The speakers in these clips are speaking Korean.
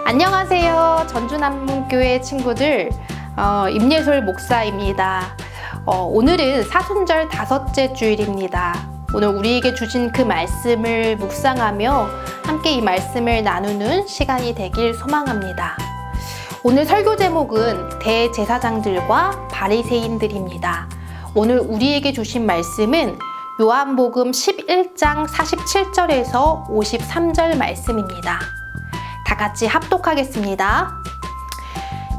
안녕하세요. 전주남문교회 친구들, 임예솔 목사입니다. 오늘은 사순절 5째 주일입니다. 오늘 우리에게 주신 그 말씀을 묵상하며 함께 이 말씀을 나누는 시간이 되길 소망합니다. 오늘 설교 제목은 대제사장들과 바리새인들입니다. 오늘 우리에게 주신 말씀은 요한복음 11장 47절에서 53절 말씀입니다. 다 같이 합독하겠습니다.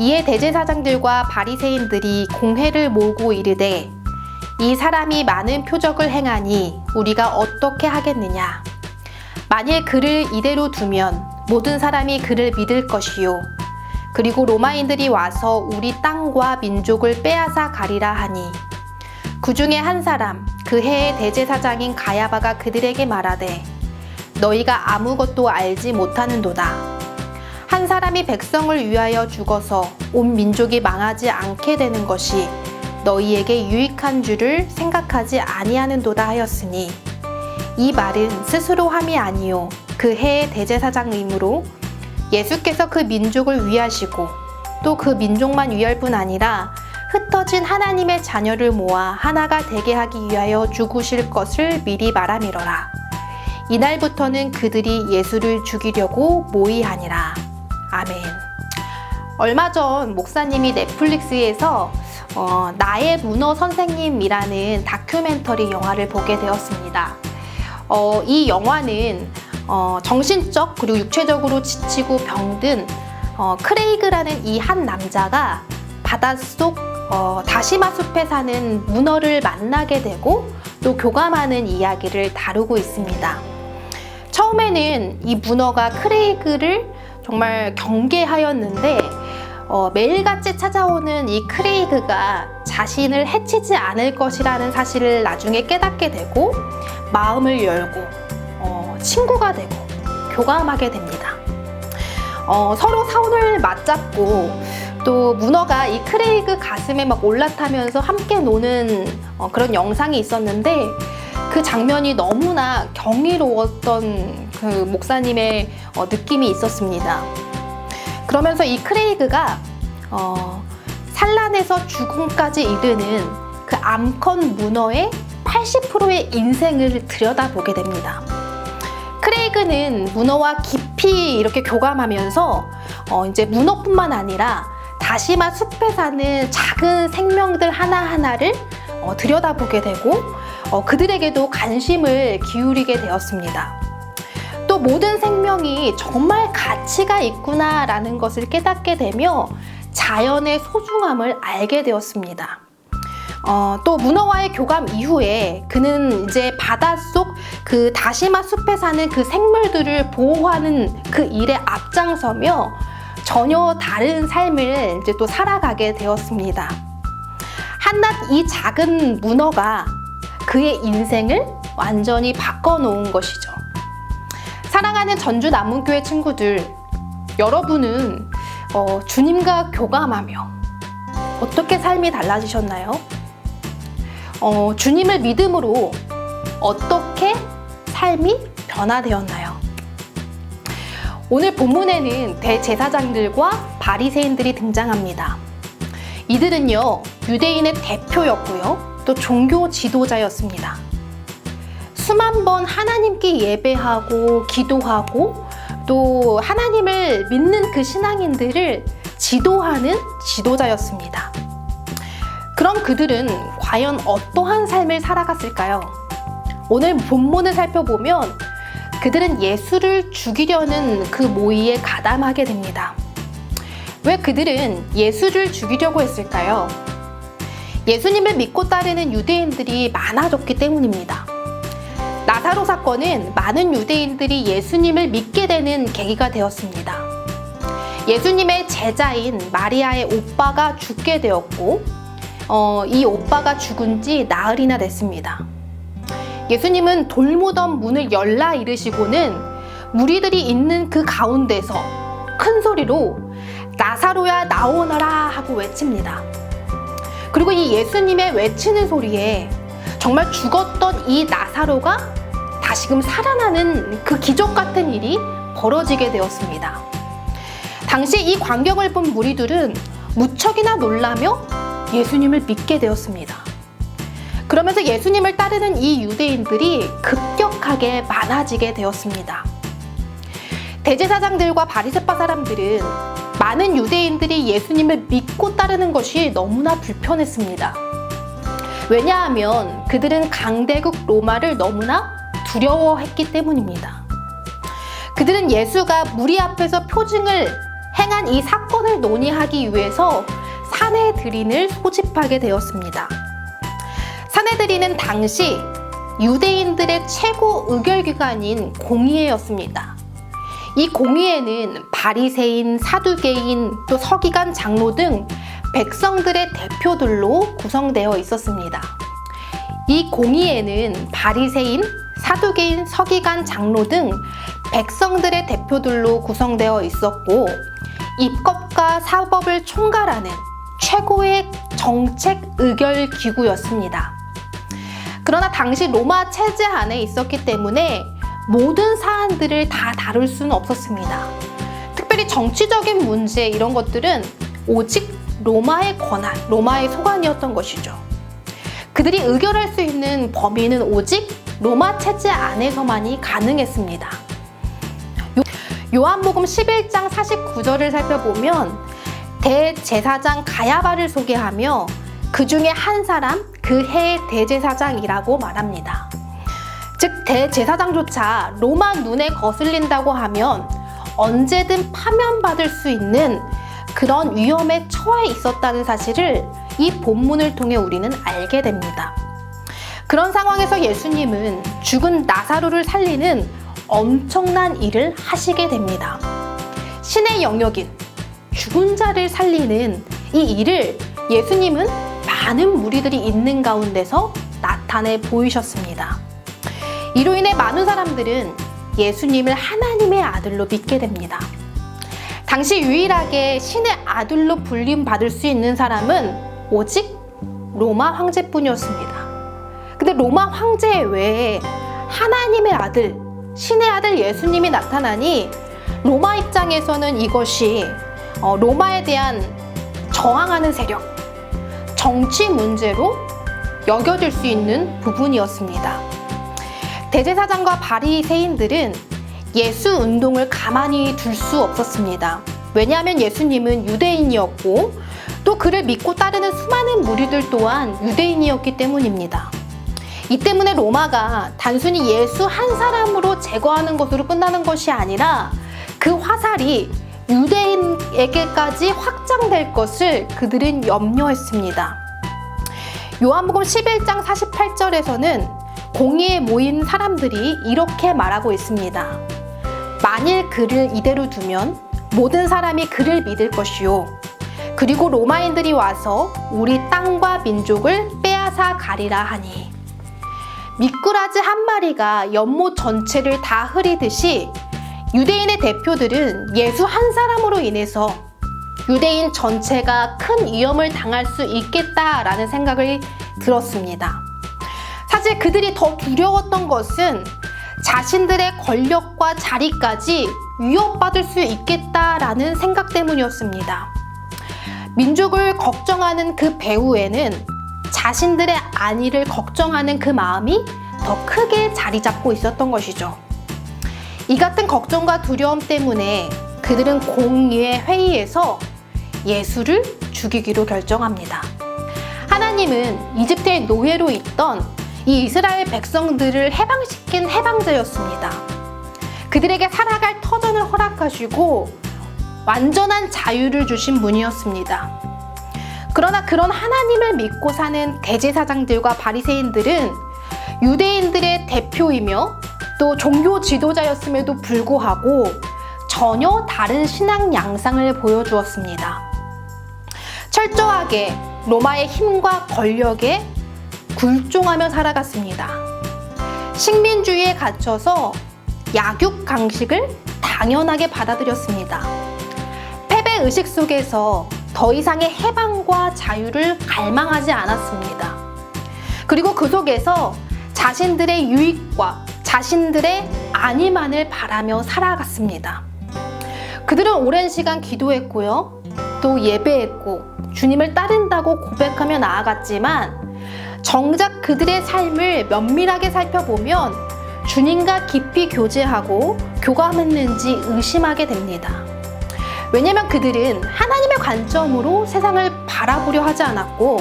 이에 대제사장들과 바리새인들이 공회를 모으고 이르되 이 사람이 많은 표적을 행하니 우리가 어떻게 하겠느냐? 만일 그를 이대로 두면 모든 사람이 그를 믿을 것이요. 그리고 로마인들이 와서 우리 땅과 민족을 빼앗아 가리라 하니 그 중에 한 사람 그 해의 대제사장인 가야바가 그들에게 말하되 너희가 아무것도 알지 못하는도다. 한 사람이 백성을 위하여 죽어서 온 민족이 망하지 않게 되는 것이 너희에게 유익한 줄을 생각하지 아니하는도다 하였으니 이 말은 스스로 함이 아니요 그 해의 대제사장이므로 예수께서 그 민족을 위하시고 또 그 민족만 위할 뿐 아니라 흩어진 하나님의 자녀를 모아 하나가 되게 하기 위하여 죽으실 것을 미리 말함이로라. 이날부터는 그들이 예수를 죽이려고 모의하니라. 아멘. 얼마 전 목사님이 넷플릭스에서 나의 문어 선생님이라는 다큐멘터리 영화를 보게 되었습니다. 이 영화는 정신적 그리고 육체적으로 지치고 병든 크레이그라는 이 한 남자가 바닷속 다시마 숲에 사는 문어를 만나게 되고 또 교감하는 이야기를 다루고 있습니다. 처음에는 이 문어가 크레이그를 정말 경계하였는데 매일같이 찾아오는 이 크레이그가 자신을 해치지 않을 것이라는 사실을 나중에 깨닫게 되고 마음을 열고 친구가 되고 교감하게 됩니다. 서로 손을 맞잡고 또 문어가 이 크레이그 가슴에 막 올라타면서 함께 노는 그런 영상이 있었는데 그 장면이 너무나 경이로웠던 그 목사님의 느낌이 있었습니다. 그러면서 이 크레이그가 산란에서 죽음까지 이르는 그 암컷 문어의 80%의 인생을 들여다보게 됩니다. 크레이그는 문어와 깊이 이렇게 교감하면서 이제 문어뿐만 아니라 다시마 숲에 사는 작은 생명들 하나하나를 들여다보게 되고 그들에게도 관심을 기울이게 되었습니다. 또 모든 생명이 정말 가치가 있구나라는 것을 깨닫게 되며 자연의 소중함을 알게 되었습니다. 또 문어와의 교감 이후에 그는 이제 바닷속 그 다시마 숲에 사는 그 생물들을 보호하는 그 일에 앞장서며 전혀 다른 삶을 이제 또 살아가게 되었습니다. 한낱 이 작은 문어가 그의 인생을 완전히 바꿔놓은 것이죠. 사랑하는 전주남문교회 친구들, 여러분은 주님과 교감하며 어떻게 삶이 달라지셨나요? 주님을 믿음으로 어떻게 삶이 변화되었나요? 오늘 본문에는 대제사장들과 바리새인들이 등장합니다. 이들은요, 유대인의 대표였고요, 또 종교 지도자였습니다. 수만 번 하나님께 예배하고 기도하고 또 하나님을 믿는 그 신앙인들을 지도하는 지도자였습니다. 그럼 그들은 과연 어떠한 삶을 살아갔을까요? 오늘 본문을 살펴보면 그들은 예수를 죽이려는 그 모의에 가담하게 됩니다. 왜 그들은 예수를 죽이려고 했을까요? 예수님을 믿고 따르는 유대인들이 많아졌기 때문입니다. 나사로 사건은 많은 유대인들이 예수님을 믿게 되는 계기가 되었습니다. 예수님의 제자인 마리아의 오빠가 죽게 되었고 이 오빠가 죽은 지 나흘이나 됐습니다. 예수님은 돌무덤 문을 열라 이르시고는 무리들이 있는 그 가운데서 큰 소리로 나사로야 나오너라 하고 외칩니다. 그리고 이 예수님의 외치는 소리에 정말 죽었던 이 나사로가 다시금 살아나는 그 기적 같은 일이 벌어지게 되었습니다. 당시 이 광경을 본 무리들은 무척이나 놀라며 예수님을 믿게 되었습니다. 그러면서 예수님을 따르는 이 유대인들이 급격하게 많아지게 되었습니다. 대제사장들과 바리새파 사람들은 많은 유대인들이 예수님을 믿고 따르는 것이 너무나 불편했습니다. 왜냐하면 그들은 강대국 로마를 너무나 두려워했기 때문입니다. 그들은 예수가 무리 앞에서 표징을 행한 이 사건을 논의하기 위해서 산헤드린을 소집하게 되었습니다. 산헤드린은 당시 유대인들의 최고 의결기관인 공의회였습니다. 이 공의회는 바리새인, 사두개인, 또 서기관, 장로 등 백성들의 대표들로 구성되어 있었습니다. 이 공의회는 바리새인, 사두개인, 서기관, 장로 등 백성들의 대표들로 구성되어 있었고 입법과 사법을 총괄하는 최고의 정책 의결 기구였습니다. 그러나 당시 로마 체제 안에 있었기 때문에 모든 사안들을 다 다룰 수는 없었습니다. 특별히 정치적인 문제 이런 것들은 오직 로마의 권한, 로마의 소관이었던 것이죠. 그들이 의결할 수 있는 범위는 오직 로마 체제 안에서만이 가능했습니다. 요한복음 11장 49절을 살펴보면 대제사장 가야바를 소개하며 그 중에 한 사람, 그 해의 대제사장이라고 말합니다. 즉 대제사장조차 로마 눈에 거슬린다고 하면 언제든 파면받을 수 있는 그런 위험에 처해 있었다는 사실을 이 본문을 통해 우리는 알게 됩니다. 그런 상황에서 예수님은 죽은 나사로를 살리는 엄청난 일을 하시게 됩니다. 신의 영역인 죽은 자를 살리는 이 일을 예수님은 많은 무리들이 있는 가운데서 나타내 보이셨습니다. 이로 인해 많은 사람들은 예수님을 하나님의 아들로 믿게 됩니다. 당시 유일하게 신의 아들로 불림받을 수 있는 사람은 오직 로마 황제뿐이었습니다. 근데 로마 황제 외에 하나님의 아들, 신의 아들 예수님이 나타나니 로마 입장에서는 이것이 로마에 대한 저항하는 세력, 정치 문제로 여겨질 수 있는 부분이었습니다. 대제사장과 바리새인들은 예수 운동을 가만히 둘 수 없었습니다. 왜냐하면 예수님은 유대인이었고 또 그를 믿고 따르는 수많은 무리들 또한 유대인이었기 때문입니다. 이 때문에 로마가 단순히 예수 한 사람으로 제거하는 것으로 끝나는 것이 아니라 그 화살이 유대인에게까지 확장될 것을 그들은 염려했습니다. 요한복음 11장 48절에서는 공의에 모인 사람들이 이렇게 말하고 있습니다. 만일 그를 이대로 두면 모든 사람이 그를 믿을 것이요. 그리고 로마인들이 와서 우리 땅과 민족을 빼앗아 가리라 하니. 미꾸라지 한 마리가 연못 전체를 다 흐리듯이 유대인의 대표들은 예수 한 사람으로 인해서 유대인 전체가 큰 위험을 당할 수 있겠다라는 생각을 들었습니다. 사실 그들이 더 두려웠던 것은 자신들의 권력과 자리까지 위협받을 수 있겠다라는 생각 때문이었습니다. 민족을 걱정하는 그 배후에는 자신들의 안위를 걱정하는 그 마음이 더 크게 자리 잡고 있었던 것이죠. 이 같은 걱정과 두려움 때문에 그들은 공의회 회의에서 예수를 죽이기로 결정합니다. 하나님은 이집트의 노예로 있던 이 이스라엘 백성들을 해방시킨 해방자였습니다. 그들에게 살아갈 터전을 허락하시고 완전한 자유를 주신 분이었습니다. 그러나 그런 하나님을 믿고 사는 대제사장들과 바리새인들은 유대인들의 대표이며 또 종교 지도자였음에도 불구하고 전혀 다른 신앙 양상을 보여주었습니다. 철저하게 로마의 힘과 권력에 굴종하며 살아갔습니다. 식민주의에 갇혀서 약육 강식을 당연하게 받아들였습니다. 패배의식 속에서 더 이상의 해방과 자유를 갈망하지 않았습니다. 그리고 그 속에서 자신들의 유익과 자신들의 안위만을 바라며 살아갔습니다. 그들은 오랜 시간 기도했고요. 또 예배했고 주님을 따른다고 고백하며 나아갔지만 정작 그들의 삶을 면밀하게 살펴보면 주님과 깊이 교제하고 교감했는지 의심하게 됩니다. 왜냐하면 그들은 하나님의 관점으로 세상을 바라보려 하지 않았고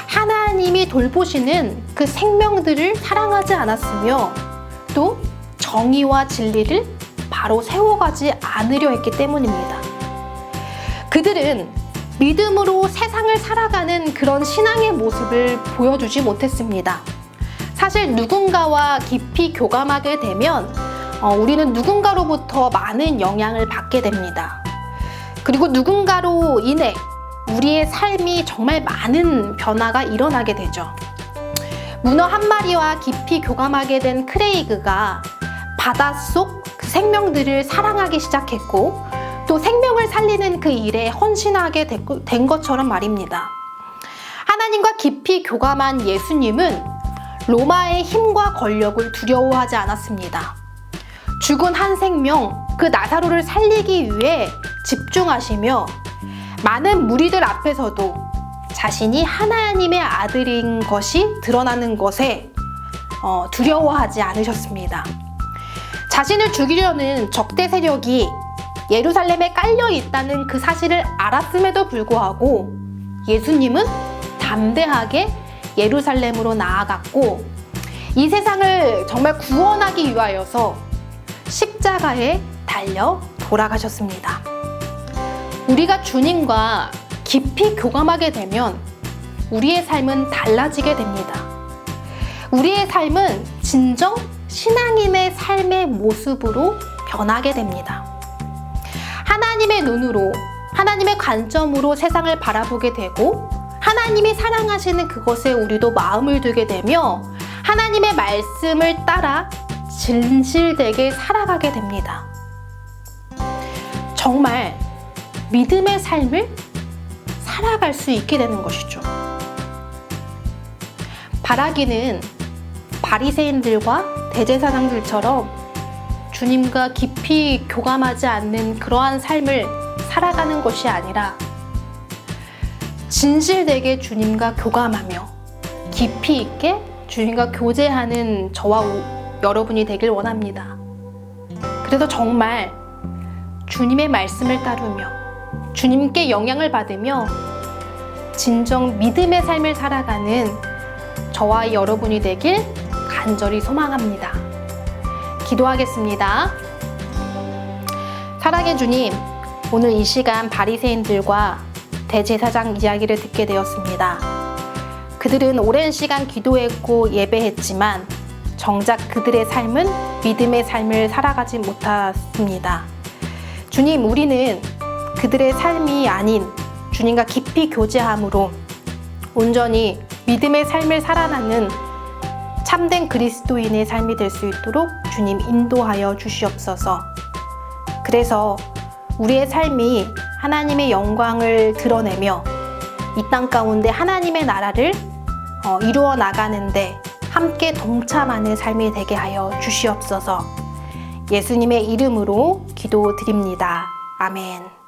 하나님이 돌보시는 그 생명들을 사랑하지 않았으며 또 정의와 진리를 바로 세워가지 않으려 했기 때문입니다. 그들은 믿음으로 세상을 살아가는 그런 신앙의 모습을 보여주지 못했습니다. 사실 누군가와 깊이 교감하게 되면 우리는 누군가로부터 많은 영향을 받게 됩니다. 그리고 누군가로 인해 우리의 삶이 정말 많은 변화가 일어나게 되죠. 문어 한 마리와 깊이 교감하게 된 크레이그가 바닷속 그 생명들을 사랑하기 시작했고 또 생명을 살리는 그 일에 헌신하게 된 것처럼 말입니다. 하나님과 깊이 교감한 예수님은 로마의 힘과 권력을 두려워하지 않았습니다. 죽은 한 생명, 그 나사로를 살리기 위해 집중하시며 많은 무리들 앞에서도 자신이 하나님의 아들인 것이 드러나는 것에 두려워하지 않으셨습니다. 자신을 죽이려는 적대 세력이 예루살렘에 깔려 있다는 그 사실을 알았음에도 불구하고 예수님은 담대하게 예루살렘으로 나아갔고 이 세상을 정말 구원하기 위하여서 십자가에 달려 돌아가셨습니다. 우리가 주님과 깊이 교감하게 되면 우리의 삶은 달라지게 됩니다. 우리의 삶은 진정 신앙인의 삶의 모습으로 변하게 됩니다. 하나님의 눈으로, 하나님의 관점으로 세상을 바라보게 되고 하나님이 사랑하시는 그것에 우리도 마음을 두게 되며 하나님의 말씀을 따라 진실되게 살아가게 됩니다. 정말 믿음의 삶을 살아갈 수 있게 되는 것이죠. 바라기는 바리새인들과 대제사장들처럼 주님과 깊이 교감하지 않는 그러한 삶을 살아가는 것이 아니라 진실되게 주님과 교감하며 깊이 있게 주님과 교제하는 저와 여러분이 되길 원합니다. 그래서 정말 주님의 말씀을 따르며 주님께 영향을 받으며 진정 믿음의 삶을 살아가는 저와 여러분이 되길 간절히 소망합니다. 기도하겠습니다. 사랑의 주님, 오늘 이 시간 바리새인들과 대제사장 이야기를 듣게 되었습니다. 그들은 오랜 시간 기도했고 예배했지만 정작 그들의 삶은 믿음의 삶을 살아가지 못했습니다. 주님, 우리는 그들의 삶이 아닌 주님과 깊이 교제함으로 온전히 믿음의 삶을 살아가는 참된 그리스도인의 삶이 될 수 있도록 주님 인도하여 주시옵소서. 그래서 우리의 삶이 하나님의 영광을 드러내며 이 땅 가운데 하나님의 나라를 이루어 나가는데 함께 동참하는 삶이 되게 하여 주시옵소서. 예수님의 이름으로 기도드립니다. 아멘.